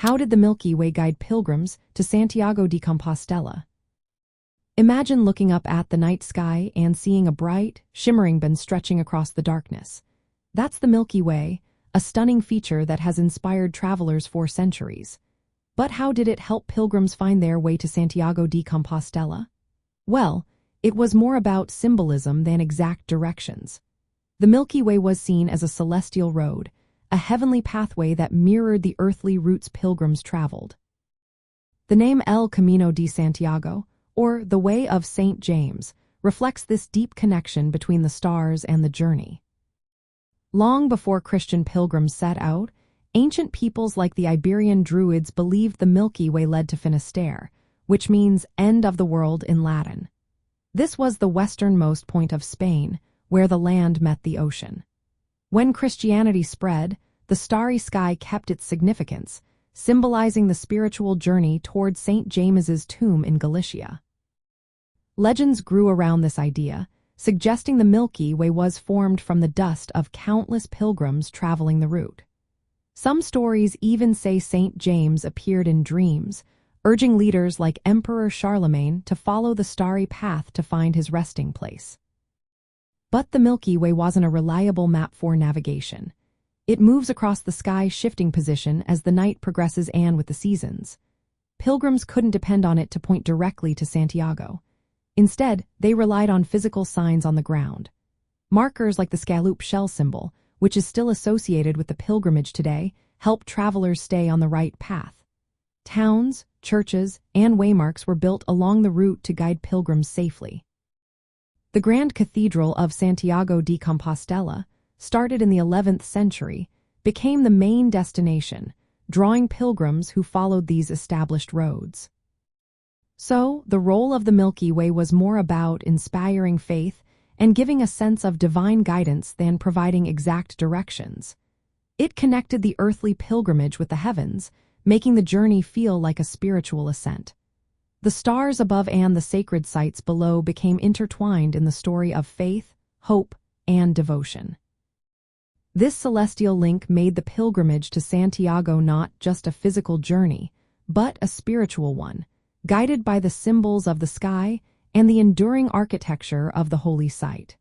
How did the Milky Way guide pilgrims to Santiago de Compostela? Imagine looking up at the night sky and seeing a bright, shimmering band stretching across the darkness. That's the Milky Way, a stunning feature that has inspired travelers for centuries. But how did it help pilgrims find their way to Santiago de Compostela? Well, it was more about symbolism than exact directions. The Milky Way was seen as a celestial road, a heavenly pathway that mirrored the earthly routes pilgrims traveled. The name El Camino de Santiago, or the Way of St. James, reflects this deep connection between the stars and the journey. Long before Christian pilgrims set out, ancient peoples like the Iberian Druids believed the Milky Way led to Finisterre, which means end of the world in Latin. This was the westernmost point of Spain, where the land met the ocean. When Christianity spread, the starry sky kept its significance, symbolizing the spiritual journey toward St. James's tomb in Galicia. Legends grew around this idea, suggesting the Milky Way was formed from the dust of countless pilgrims traveling the route. Some stories even say St. James appeared in dreams, urging leaders like Emperor Charlemagne to follow the starry path to find his resting place. But the Milky Way wasn't a reliable map for navigation. It moves across the sky's shifting position as the night progresses and with the seasons. Pilgrims couldn't depend on it to point directly to Santiago. Instead, they relied on physical signs on the ground. Markers like the scallop shell symbol, which is still associated with the pilgrimage today, help travelers stay on the right path. Towns, churches, and waymarks were built along the route to guide pilgrims safely. The Grand Cathedral of Santiago de Compostela, started in the 11th century, became the main destination, drawing pilgrims who followed these established roads. So, the role of the Milky Way was more about inspiring faith and giving a sense of divine guidance than providing exact directions. It connected the earthly pilgrimage with the heavens, making the journey feel like a spiritual ascent. The stars above and the sacred sites below became intertwined in the story of faith, hope, and devotion. This celestial link made the pilgrimage to Santiago not just a physical journey, but a spiritual one, guided by the symbols of the sky and the enduring architecture of the holy site.